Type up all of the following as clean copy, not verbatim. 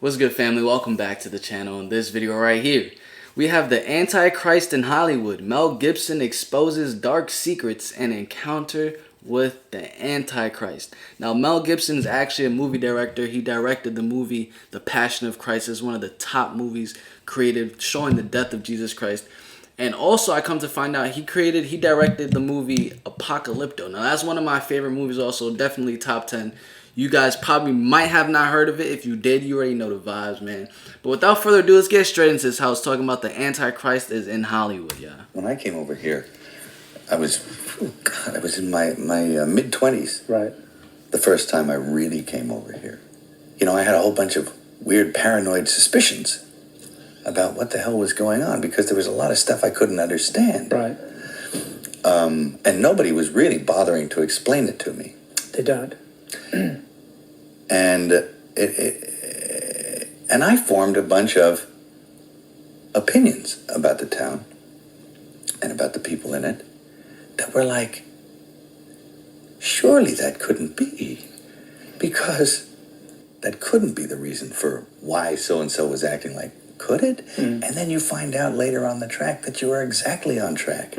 What's good, family? Welcome back to the channel. In this video right here, we have the Antichrist in Hollywood. Mel Gibson exposes dark secrets and encounter with the Antichrist. Now, Mel Gibson is actually a movie director. He directed the movie The Passion of Christ. It's one of the top movies created, showing the death of Jesus Christ. And also, I come to find out he directed the movie Apocalypto. Now, that's one of my favorite movies also, definitely top 10. You guys probably might have not heard of it. If you did, you already know the vibes, man. But without further ado, let's get straight into this house talking about the Antichrist is in Hollywood, yeah. When I came over here, I was in my mid-20s. Right. The first time I really came over here. You know, I had a whole bunch of weird paranoid suspicions about what the hell was going on because there was a lot of stuff I couldn't understand. Right. And nobody was really bothering to explain it to me. They don't. And and I formed a bunch of opinions about the town and about the people in it that were like, surely that couldn't be, because that couldn't be the reason for why so-and-so was acting like, could it? And then you find out later on the track that you were exactly on track.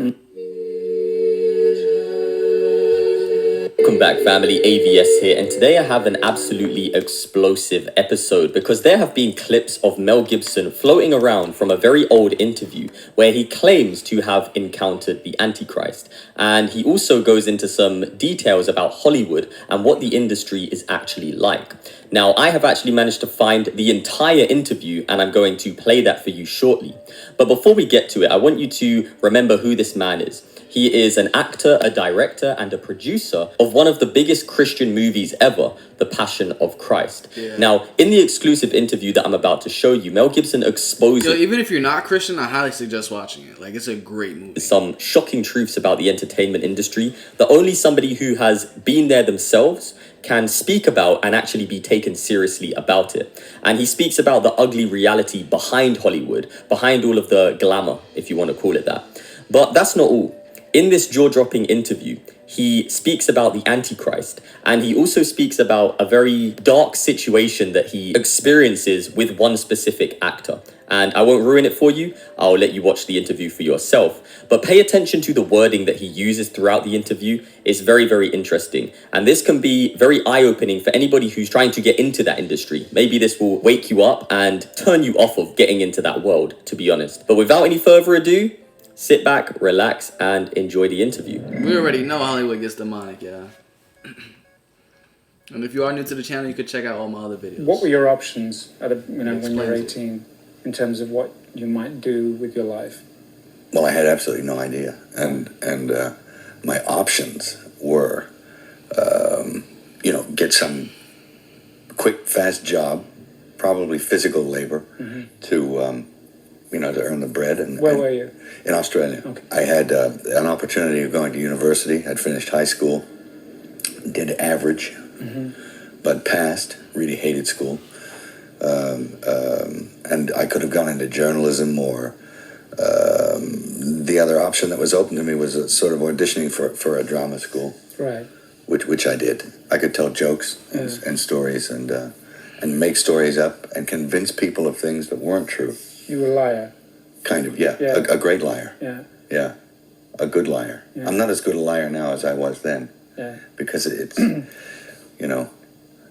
Welcome back, family. AVS here, and today I have an absolutely explosive episode because there have been clips of Mel Gibson floating around from a very old interview where he claims to have encountered the Antichrist, and he also goes into some details about Hollywood and what the industry is actually like. Now, I have actually managed to find the entire interview, and I'm going to play that for you shortly. But before we get to it, I want you to remember who this man is. He is an actor, a director, and a producer of one of the biggest Christian movies ever, The Passion of Christ. Yeah. Now, in the exclusive interview that I'm about to show you, Mel Gibson exposes... Even if you're not Christian, I highly suggest watching it. Like, it's a great movie. Some shocking truths about the entertainment industry that only somebody who has been there themselves can speak about and actually be taken seriously about it. And he speaks about the ugly reality behind Hollywood, behind all of the glamour, if you want to call it that. But that's not all. In this jaw-dropping interview, he speaks about the Antichrist, and he also speaks about a very dark situation that he experiences with one specific actor. And I won't ruin it for you. I'll let you watch the interview for yourself. But pay attention to the wording that he uses throughout the interview. It's very, very interesting. And this can be very eye-opening for anybody who's trying to get into that industry. Maybe this will wake you up and turn you off of getting into that world, to be honest. But without any further ado, sit back, relax, and enjoy the interview. We already know Hollywood gets demonic, yeah. And if you are new to the channel, you could check out all my other videos. What were your options when you were 18 in terms of what you might do with your life? Well, I had absolutely no idea. And my options were, get some quick, fast job, probably physical labor, to earn the bread. Where were you? In Australia. Okay. I had an opportunity of going to university. I'd finished high school, did average, but passed, really hated school. And I could have gone into journalism, or the other option that was open to me was sort of auditioning for a drama school. Right. Which I did. I could tell jokes and stories and make stories up and convince people of things that weren't true. You were a liar. Kind of, yeah. A great liar. Yeah. Yeah. A good liar. Yeah. I'm not as good a liar now as I was then. Yeah. Because it's, the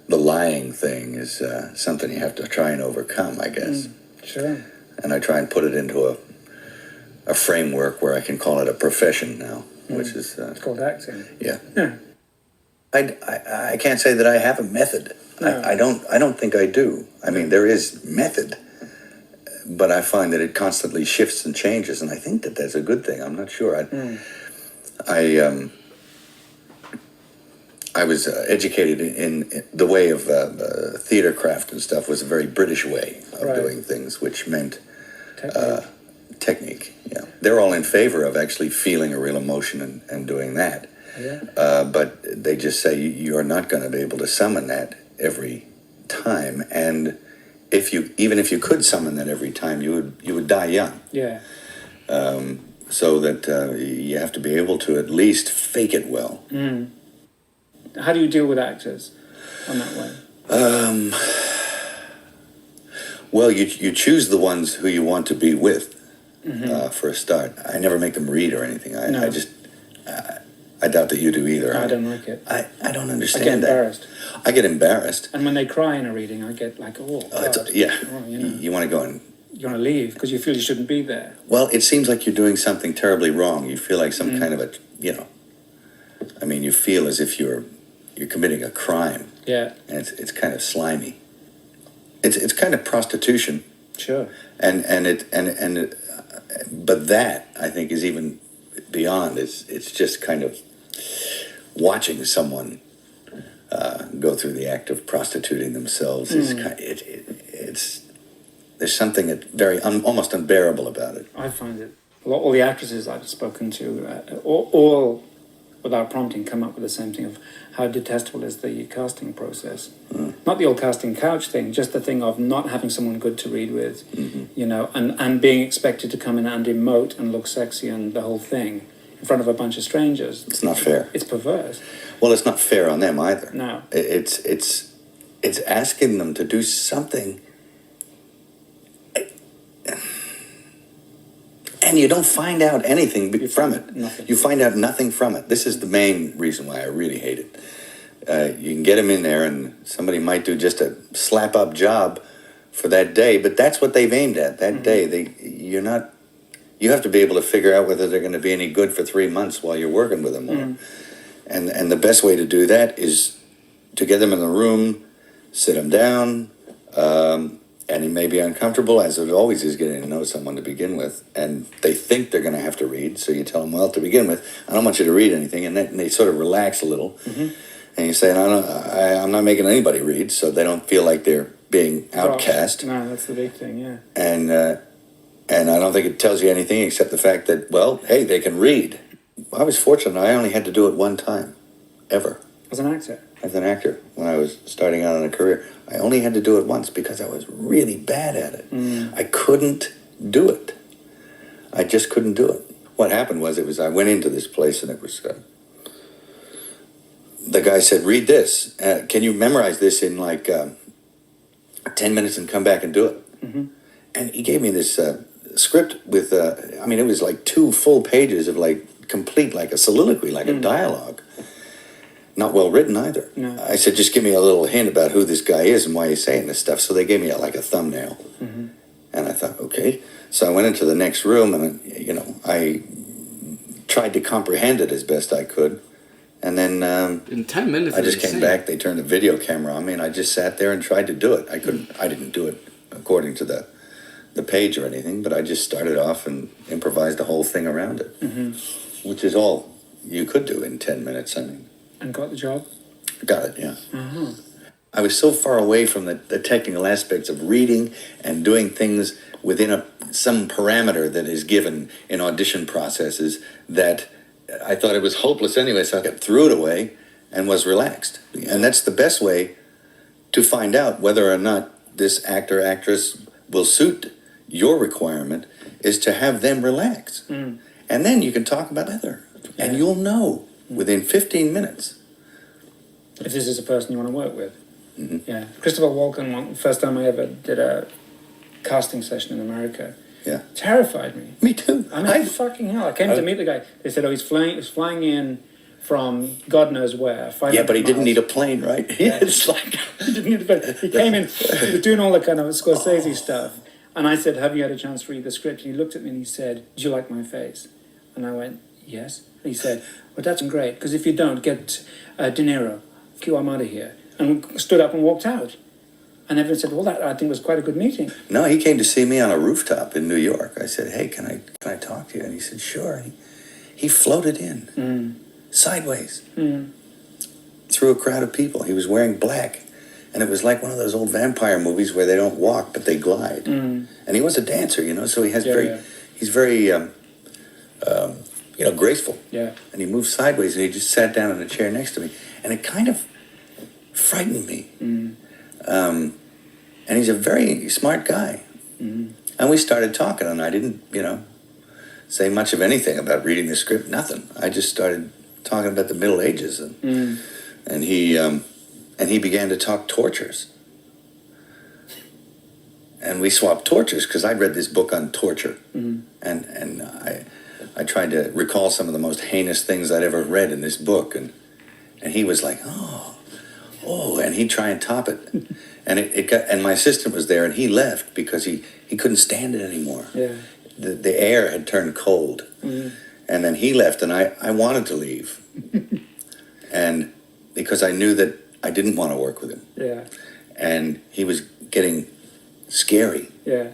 lying thing is something you have to try and overcome, I guess. Sure. And I try and put it into a framework where I can call it a profession now, which is... it's called acting. Yeah. I can't say that I have a method. No. I don't think I do. I mean, there is method, but I find that it constantly shifts and changes, and I think that that's a good thing. I'm not sure. I was educated in the way of theater craft and stuff was a very British way of doing things, which meant technique. Yeah, they're all in favor of actually feeling a real emotion and doing that. Yeah. But they just say you're not going to be able to summon that every time, and even if you could summon that every time, you would die young. Yeah. So that you have to be able to at least fake it well. How do you deal with actors on that way? Well, you choose the ones who you want to be with for a start. I never make them read or anything. No. I just I doubt that you do either. I don't like it. I don't I understand get that. embarrassed. I get embarrassed. And when they cry in a reading, I get like, oh, God. Yeah. Oh, You want to go and... You want to leave because you feel you shouldn't be there. Well, it seems like you're doing something terribly wrong. You feel like some kind of a, I mean, you feel as if you're committing a crime. Yeah. And it's kind of slimy. It's kind of prostitution. Sure. But that, I think, is even beyond. It's just kind of watching someone go through the act of prostituting themselves. It's there's something very almost unbearable about it. I find it. All the actresses I've spoken to, all without prompting, come up with the same thing of how detestable is the casting process. Not the old casting couch thing, just the thing of not having someone good to read with, and being expected to come in and emote and look sexy and the whole thing in front of a bunch of strangers. It's not fair. It's perverse. Well, it's not fair on them either. No. It's asking them to do something, and you don't find out anything from it. Nothing. You find out nothing from it. This is the main reason why I really hate it. You can get them in there, and somebody might do just a slap-up job for that day, but that's what they've aimed at. That day, you have to be able to figure out whether they're going to be any good for 3 months while you're working with them. And the best way to do that is to get them in the room, sit them down, and it may be uncomfortable, as it always is getting to know someone to begin with, and they think they're going to have to read, so you tell them, well, to begin with, I don't want you to read anything, and they sort of relax a little, and you say, I'm not making anybody read, so they don't feel like they're being outcast. No, that's the big thing, yeah. And I don't think it tells you anything except the fact that, well, hey, they can read. I was fortunate. I only had to do it one time, ever. As an actor? As an actor, when I was starting out in a career. I only had to do it once because I was really bad at it. I couldn't do it. I just couldn't do it. What happened was, I went into this place and it was, the guy said, read this. Can you memorize this in like 10 minutes and come back and do it? And he gave me this script with, it was like 2 full pages of like complete, like a soliloquy, like a dialogue. Not well written either. No. I said, just give me a little hint about who this guy is and why he's saying this stuff. So they gave me like a thumbnail. And I thought, okay. So I went into the next room and, I tried to comprehend it as best I could. And then in 10 minutes, I just came back. They turned the video camera on me and I just sat there and tried to do it. I didn't do it according to the page or anything, but I just started off and improvised the whole thing around it, which is all you could do in 10 minutes. And got the job? Got it, yeah. I was so far away from the technical aspects of reading and doing things within some parameter that is given in audition processes that I thought it was hopeless anyway, so I threw it away and was relaxed. And that's the best way to find out whether or not this actor, actress will suit your requirement, is to have them relax. And then you can talk about other. And you'll know within 15 minutes. If this is a person you want to work with. Yeah. Christopher Walken, first time I ever did a casting session in America, terrified me. Me too. Fucking hell. I came to meet the guy. They said, he's flying in from God knows where. Yeah, but he didn't need a plane, right? It's like... He didn't need a plane. He came in, he was doing all the kind of Scorsese stuff. And I said, have you had a chance to read the script? And he looked at me and he said, do you like my face? And I went, yes. And he said, well, that's great, because if you don't, get De Niro. I'm out of here. And stood up and walked out. And everyone said, well, that I think was quite a good meeting. No, he came to see me on a rooftop in New York. I said, hey, can I talk to you? And he said, sure. He floated in, sideways, through a crowd of people. He was wearing black. And it was like one of those old vampire movies where they don't walk, but they glide. And he was a dancer, so he has he's very, graceful. Yeah. And he moved sideways and he just sat down in a chair next to me. And it kind of frightened me. And he's a very smart guy. And we started talking, and I didn't, say much of anything about reading the script, nothing. I just started talking about the Middle Ages, and he began to talk tortures. and we swapped tortures because I'd read this book on torture, and I tried to recall some of the most heinous things I'd ever read in this book, and he was like, oh, and he'd try and top it, and my assistant was there, and he left because he couldn't stand it anymore. Yeah. The air had turned cold, and then he left, and I wanted to leave, and because I knew that I didn't want to work with him. Yeah. And he was getting scary. Yeah.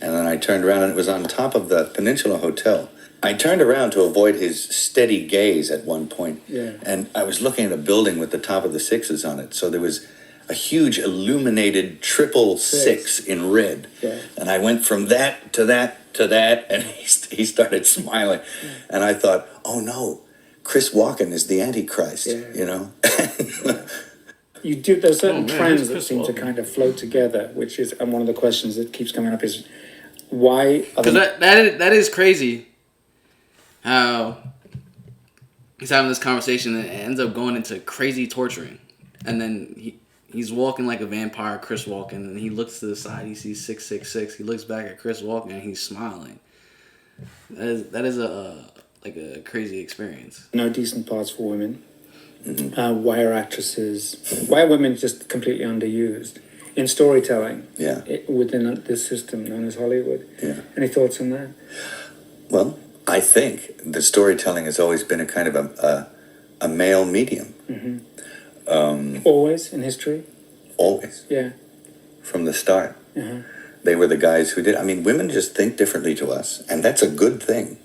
And then I turned around, and it was on top of the Peninsula Hotel. I turned around to avoid his steady gaze at one point. Yeah. And I was looking at a building with the top of the sixes on it. So there was a huge illuminated triple six in red. Yeah. And I went from that to that to that, and he started smiling. Yeah. And I thought, oh no, Chris Walken is the Antichrist, you know? You do. There's certain who's trends that Chris seem to Walken? kind of flow together, which is, and one of the questions that keeps coming up is, why are Because that is crazy. How he's having this conversation and it ends up going into crazy torturing, and then he's walking like a vampire, Chris Walken, and he looks to the side, he sees 666. He looks back at Chris Walken and he's smiling. That is a crazy experience. no decent parts for women? Why are actresses? Why are women just completely underused in storytelling? Yeah. Within this system known as Hollywood. Yeah. Any thoughts on that? Well, I think the storytelling has always been a kind of a male medium. Always in history. Always. Yeah. From the start. They were the guys who did. I mean, women just think differently to us, and that's a good thing.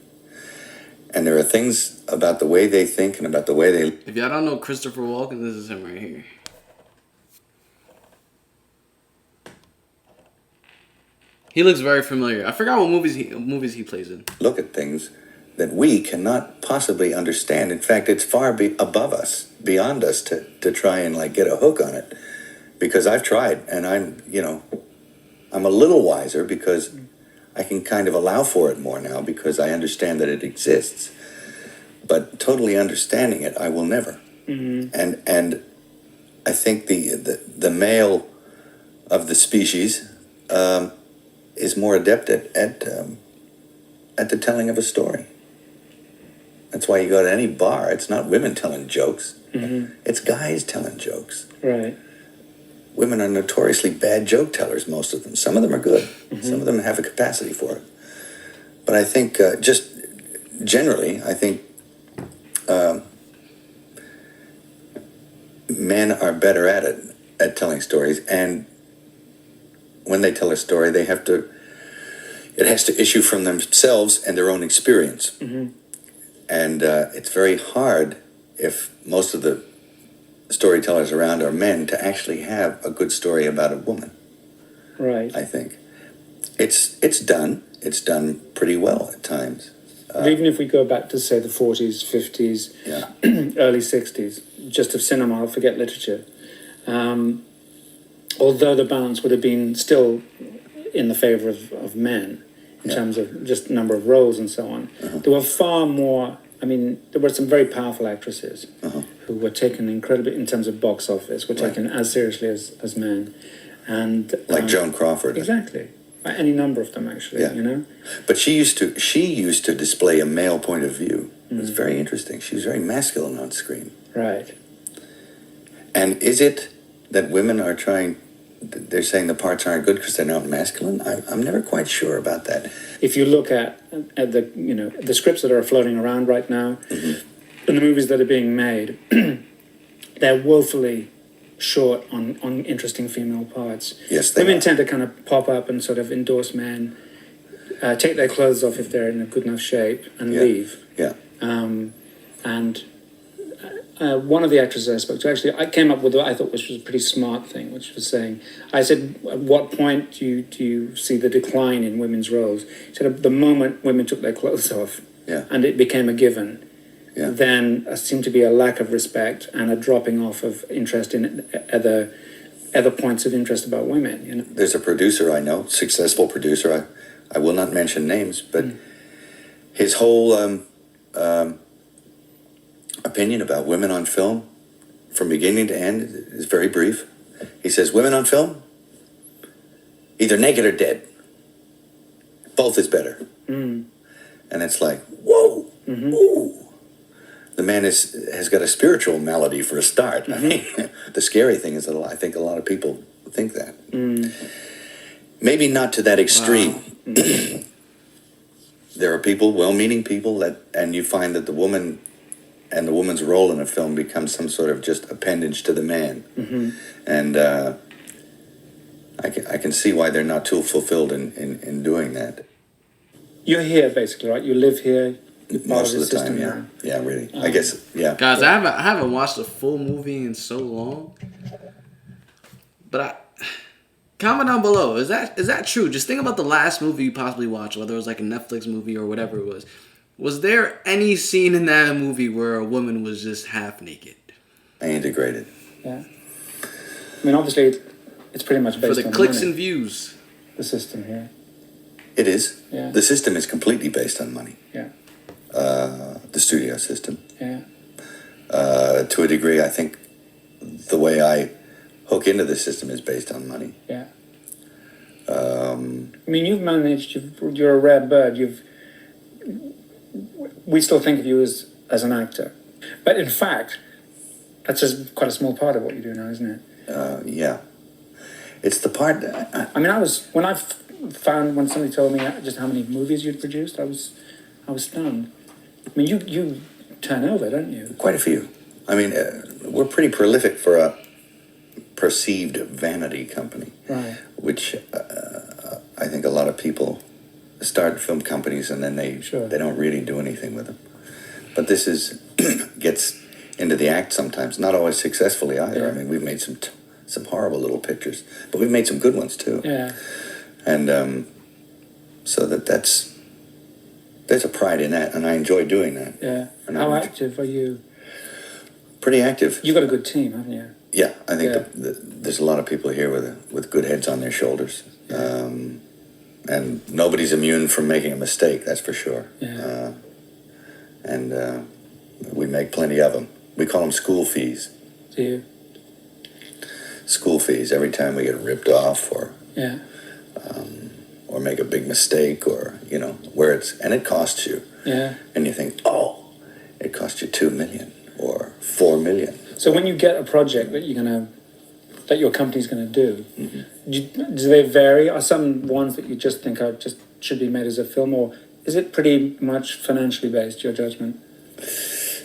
And there are things about the way they think and about the way they... If y'all don't know Christopher Walken, this is him right here. He looks very familiar. I forgot what movies he plays in. look at things that we cannot possibly understand. In fact, it's far above us, beyond us, to try and like get a hook on it. Because I've tried, and I'm a little wiser because I can kind of allow for it more now because I understand that it exists. But totally understanding it, I will never. And I think the male of the species is more adept at the telling of a story. That's why you go to any bar. It's not women telling jokes. It's guys telling jokes. Right. Women are notoriously bad joke tellers, most of them. Some of them are good. Some of them have a capacity for it. But I think just generally, I think men are better at it, at telling stories. And when they tell a story, it has to issue from themselves and their own experience. And it's very hard if most of the storytellers around are men to actually have a good story about a woman. Right. I think it's done pretty well at times. Even if we go back to, say, the 40s, 50s, early 60s, just of cinema, I'll forget literature. Although the balance would have been still in the favor of men in terms of just number of roles and so on, there were far more. I mean, there were some very powerful actresses who were taken incredibly, in terms of box office, were taken as seriously as men. And Like Joan Crawford. Exactly. Any number of them, actually, you know? But she used to display a male point of view. It was very interesting. She was very masculine on screen. Right. And is it that women are they're saying the parts aren't good because they're not masculine? I'm never quite sure about that. If you look at the scripts that are floating around right now, and the movies that are being made, they're woefully short on interesting female parts. Yes, they women are. tend to kind of pop up and sort of endorse men, take their clothes off if they're in a good enough shape, and leave. Yeah. And one of the actresses I spoke to, actually, I came up with what I thought was a pretty smart thing, which was saying, I said, at what point do you see the decline in women's roles? She said, at the moment women took their clothes off, and it became a given, then seemed to be a lack of respect and a dropping off of interest in other points of interest about women. You know? There's a producer I know, successful producer. I will not mention names, but his whole opinion about women on film, from beginning to end, is very brief. He says, women on film, Either naked or dead. Both is better. And it's like, whoa, ooh. The man has got a spiritual malady for a start. I mean, the scary thing is that I think a lot of people think that. Maybe not to that extreme. Wow. There are people, well-meaning people, and you find that the woman and the woman's role in a film becomes some sort of just appendage to the man. And I can see why they're not too fulfilled in doing that. You're here, basically, right? You live here. Most of the time, yeah. Yeah, really. I guess, yeah. Guys, I haven't watched a full movie in so long. But comment down below. Is that true? Just think about the last movie you possibly watched, whether it was like a Netflix movie or whatever it was. Was there any scene in that movie where a woman was just half naked? Integrated. Yeah. I mean, obviously, it's pretty much based on for the clicks money. and views. The system here. It is. Yeah. The system is completely based on money. Yeah. The studio system. Yeah. To a degree, I think the way I hook into the system is based on money. Yeah. I mean, you've managed. You're a rare bird. We still think of you as an actor, but in fact, that's just quite a small part of what you do now, isn't it? Yeah. It's the part. I mean, when somebody told me just how many movies you'd produced, I was stunned. I mean, you turn over, don't you? Quite a few. I mean, we're pretty prolific for a perceived vanity company, right? Which I think a lot of people start film companies and then they don't really do anything with them. But this gets into the act sometimes, not always successfully either. Yeah. I mean, we've made some horrible little pictures, but we've made some good ones too. Yeah. And so there's a pride in that, and I enjoy doing that. Yeah. And how active are you? Pretty active. You've got a good team, haven't you? Yeah, I think there's a lot of people here with good heads on their shoulders. Yeah. And nobody's immune from making a mistake, that's for sure. Yeah. And we make plenty of them. We call them school fees. Do you? School fees, every time we get ripped off or make a big mistake or, and it costs you. Yeah. And you think, it cost you $2 million or $4 million. So when you get a project that your company's gonna do, do they vary? Are some ones that you just think should be made as a film, or is it pretty much financially based, your judgment?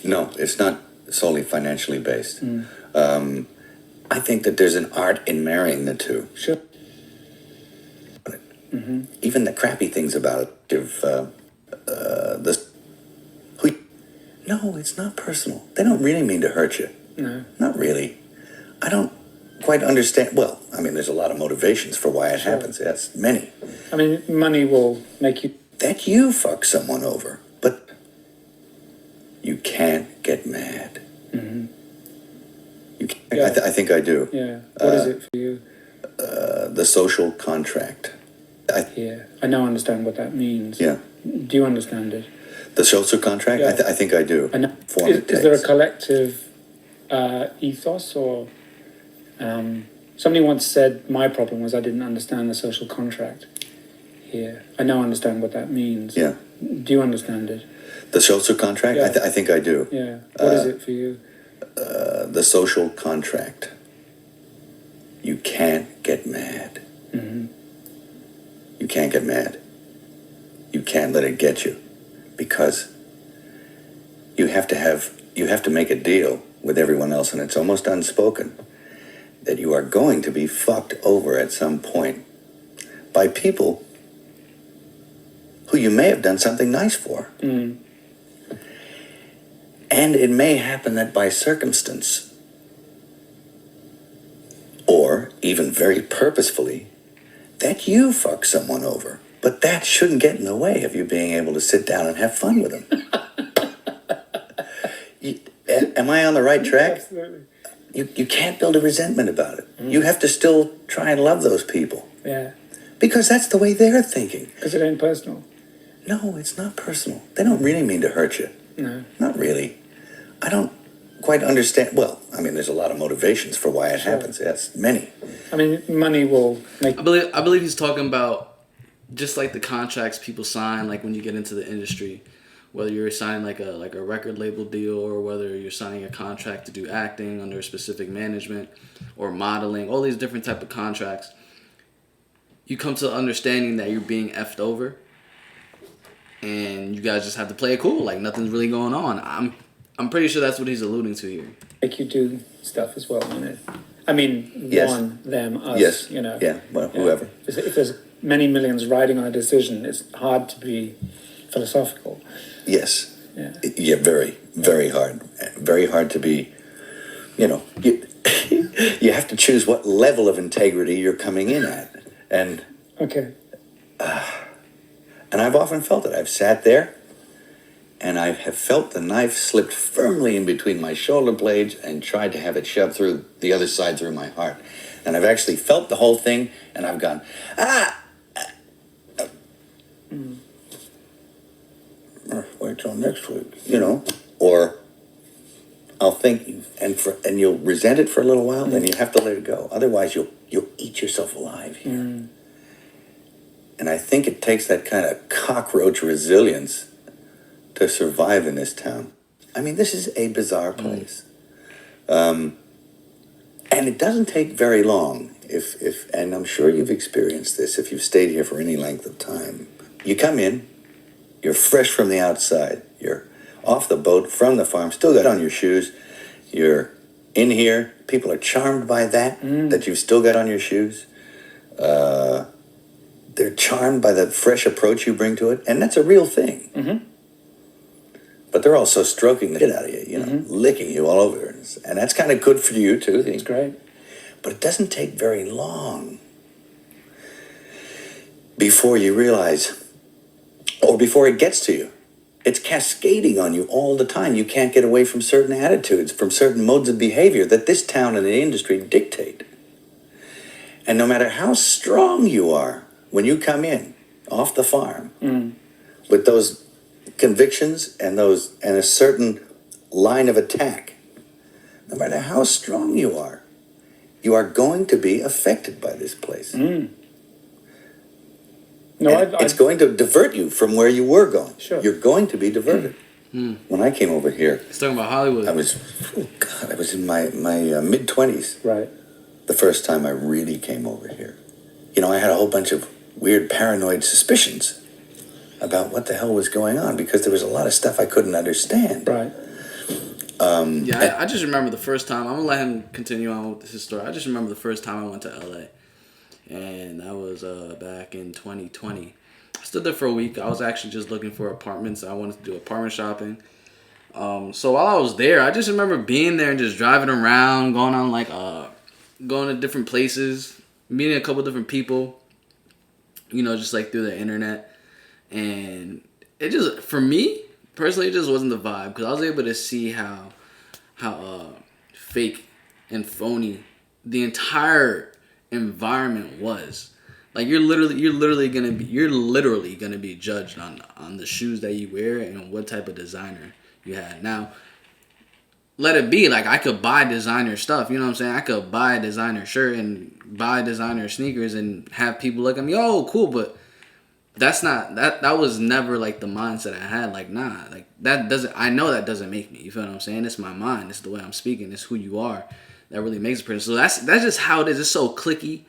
No, it's not solely financially based. I think that there's an art in marrying the two. Sure. Even the crappy things about it, no, it's not personal. They don't really mean to hurt you. No. Not really. I don't quite understand. Well, I mean, there's a lot of motivations for why it happens. Yes, many. I mean, money will make you... That you fuck someone over, but you can't get mad. You can't, Yeah. I think I do. Yeah. What is it for you? The social contract. I now understand what that means. Yeah. Do you understand it? The social contract? Yeah. I think I do. Is there a collective ethos or... somebody once said my problem was I didn't understand the social contract here. I now understand what that means. Yeah. Do you understand it? The social contract? Yeah. I think I do. Yeah. What is it for you? The social contract. You can't get mad. You can't get mad. You can't let it get you. Because you have to make a deal with everyone else, and it's almost unspoken, that you are going to be fucked over at some point by people who you may have done something nice for. And it may happen that by circumstance, or even very purposefully, that you fuck someone over. But that shouldn't get in the way of you being able to sit down and have fun with them. Am I on the right track? Absolutely. You can't build a resentment about it. You have to still try and love those people. Yeah. Because that's the way they're thinking. Because it ain't personal. No, it's not personal. They don't really mean to hurt you. No. Not really. I don't quite understand. Well, I mean, there's a lot of motivations for why it happens. Yes, many. I mean, money will make. I believe he's talking about just like the contracts people sign, like when you get into the industry, whether you're signing like a record label deal or whether you're signing a contract to do acting under a specific management or modeling, all these different type of contracts. You come to the understanding that you're being effed over, and you guys just have to play it cool, like nothing's really going on. I'm pretty sure that's what he's alluding to here. Make you do stuff as well, isn't it? I mean, Yes. one, them, us, Yes. you know. Yeah. Well, whoever. If there's many millions riding on a decision, it's hard to be philosophical. Yes. Yeah. Yeah. Very, very hard. Very hard to be. You know, you have to choose what level of integrity you're coming in at, and Okay. and I've often felt it. I've sat there, and I have felt the knife slipped firmly in between my shoulder blades and tried to have it shoved through the other side through my heart. And I've actually felt the whole thing, and I've gone, wait till next week, you know, or I'll think, and you'll resent it for a little while, then you have to let it go. Otherwise, you'll eat yourself alive here. And I think it takes that kind of cockroach resilience to survive in this town. I mean, this is a bizarre place. And it doesn't take very long, and I'm sure you've experienced this if you've stayed here for any length of time. You come in, you're fresh from the outside, you're off the boat, from the farm, still got on your shoes, you're in here, people are charmed by that you've still got on your shoes. They're charmed by the fresh approach you bring to it, and that's a real thing. Mm-hmm. But they're also stroking the shit out of you, you know, licking you all over. And that's kind of good for you, too. It's great. But it doesn't take very long before you realize, or before it gets to you. It's cascading on you all the time. You can't get away from certain attitudes, from certain modes of behavior that this town and the industry dictate. And no matter how strong you are, when you come in off the farm with those convictions and a certain line of attack, no matter how strong you are going to be affected by this place. It's going to divert you from where you were going. Sure. You're going to be diverted. When I came over here, He's talking about Hollywood. I was in my mid-20s. Right. The first time I really came over here. You know, I had a whole bunch of weird paranoid suspicions about what the hell was going on because there was a lot of stuff I couldn't understand. Right. I just remember the first time. I'm gonna let him continue on with his story. I just remember the first time I went to LA, and that was back in 2020. I stood there for a week. I was actually just looking for apartments. I wanted to do apartment shopping. So while I was there, I just remember being there and just driving around, going on going to different places, meeting a couple different people. You know, just like through the internet, and it just, for me personally, it just wasn't the vibe because I was able to see how fake and phony the entire environment was. Like you're literally gonna be judged on the shoes that you wear and what type of designer you had. Now, let it be like I could buy designer stuff, you know what I'm saying? I could buy a designer shirt and buy designer sneakers and have people look at me, oh cool, but that was never like the mindset I had. Like, nah, like I know that doesn't make me, you feel what I'm saying? It's my mind, it's the way I'm speaking, it's who you are that really makes a person. So that's just how it is. It's so cliquey.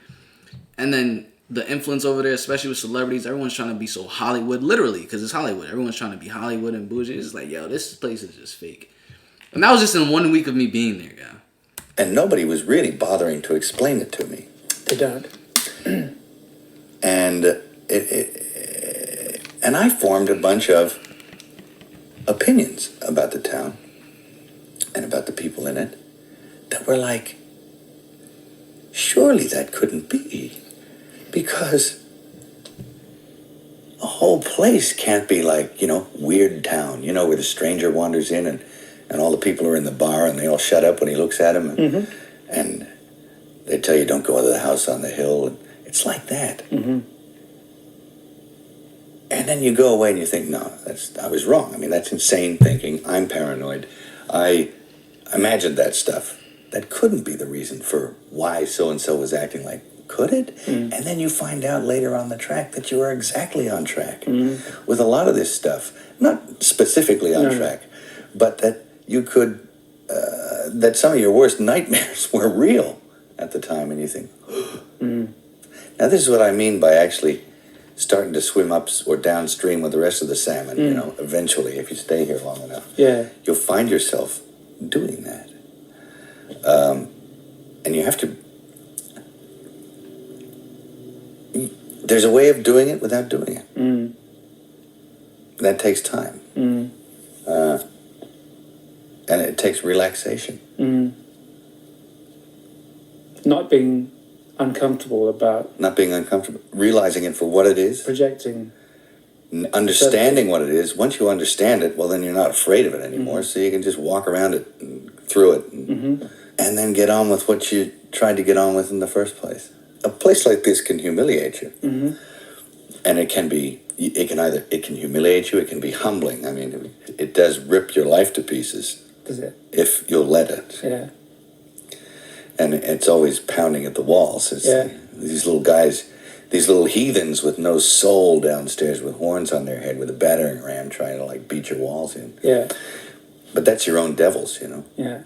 And then the influence over there, especially with celebrities, everyone's trying to be so Hollywood, literally, because it's Hollywood. Everyone's trying to be Hollywood and bougie. It's just like, yo, this place is just fake. And that was just in 1 week of me being there, guy. And nobody was really bothering to explain it to me. They don't. And and I formed a bunch of opinions about the town and about the people in it that were like, surely that couldn't be, because a whole place can't be like, you know, Weird Town, you know, where the stranger wanders in and all the people are in the bar and they all shut up when he looks at them and they tell you don't go to the house on the hill. And it's like that. And then you go away and you think, no, I was wrong. I mean, that's insane thinking. I'm paranoid. I imagined that stuff. That couldn't be the reason for why so-and-so was acting like, could it? And then you find out later on the track that you are exactly on track with a lot of this stuff. Not specifically on track, but that you could, that some of your worst nightmares were real at the time, and you think, Now this is what I mean by actually starting to swim up or downstream with the rest of the salmon, you know, eventually, if you stay here long enough. Yeah. You'll find yourself doing that. And you have to... There's a way of doing it without doing it. That takes time. And it takes relaxation. Not being uncomfortable about... Not being uncomfortable. Realizing it for what it is. Projecting. Understanding what it is. Once you understand it, well, then you're not afraid of it anymore. So you can just walk around it and through it. And then get on with what you tried to get on with in the first place. A place like this can humiliate you. And it can be... It can humiliate you, it can be humbling. I mean, it does rip your life to pieces. Does it? If you'll let it. Yeah. And it's always pounding at the walls. It's these little guys, these little heathens with no soul downstairs with horns on their head with a battering ram trying to like beat your walls in. Yeah. But that's your own devils, you know. Yeah.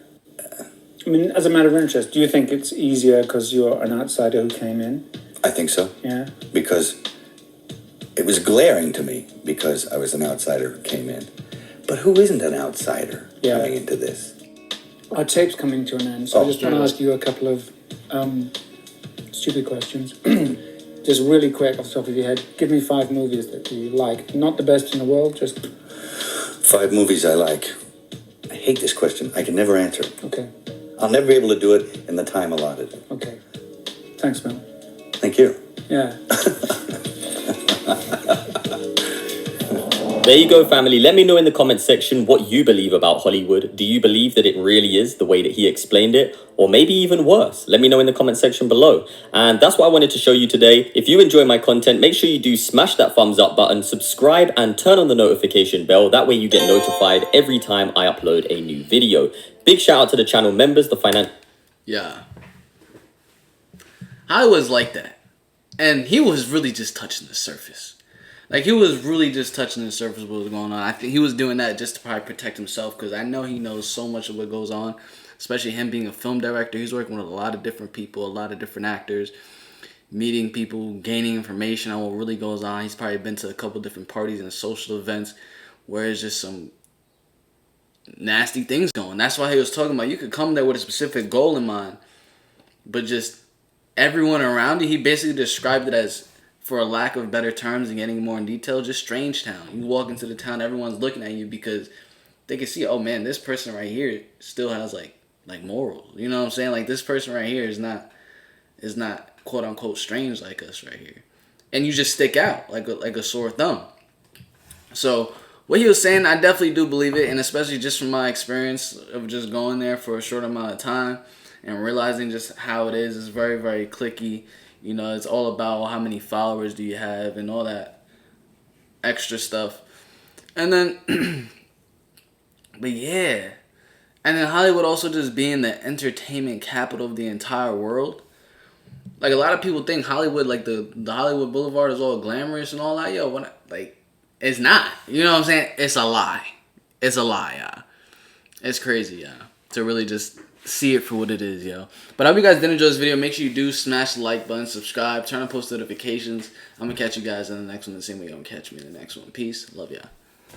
I mean, as a matter of interest, do you think it's easier because you're an outsider who came in? I think so. Yeah. Because it was glaring to me because I was an outsider who came in. But who isn't an outsider coming into this? Our tape's coming to an end, so I just want to ask you a couple of stupid questions. Just really quick off the top of your head. Give me 5 movies that you like. Not the best in the world, just... 5 movies I like. I hate this question. I can never answer it. Okay. I'll never be able to do it in the time allotted. Okay. Thanks, Mel. Thank you. Yeah. There you go, family. Let me know in the comment section what you believe about Hollywood. Do you believe that it really is the way that he explained it? Or maybe even worse? Let me know in the comment section below. And that's what I wanted to show you today. If you enjoy my content, make sure you do smash that thumbs up button, subscribe, and turn on the notification bell. That way you get notified every time I upload a new video. Big shout out to the channel members, Yeah. Hollywood's like that. And he was really just touching the surface. Like, he was really just touching the surface of what was going on. I think he was doing that just to probably protect himself, because I know he knows so much of what goes on, especially him being a film director. He's working with a lot of different people, a lot of different actors, meeting people, gaining information on what really goes on. He's probably been to a couple different parties and social events where it's just some nasty things going. That's why he was talking about you could come there with a specific goal in mind, but just everyone around you, he basically described it as, for a lack of better terms and getting more in detail, just strange town. You walk into the town, everyone's looking at you because they can see, oh man, this person right here still has like morals. You know what I'm saying? Like, this person right here is not quote unquote strange like us right here. And you just stick out like a sore thumb. So what he was saying, I definitely do believe it, and especially just from my experience of just going there for a short amount of time and realizing just how it is. It's very, very cliquey. You know, it's all about how many followers do you have and all that extra stuff. And then, but yeah. And then Hollywood also just being the entertainment capital of the entire world. Like, a lot of people think Hollywood, like the Hollywood Boulevard is all glamorous and all that. Yo, it's not. You know what I'm saying? It's a lie. It's a lie, yeah. It's crazy, yeah. To really just see it for what it is, yo. But I hope you guys did enjoy this video. Make sure you do smash the like button, subscribe, turn on post notifications. I'm gonna catch you guys in the next one the same way you're gonna catch me in the next one. Peace. Love ya.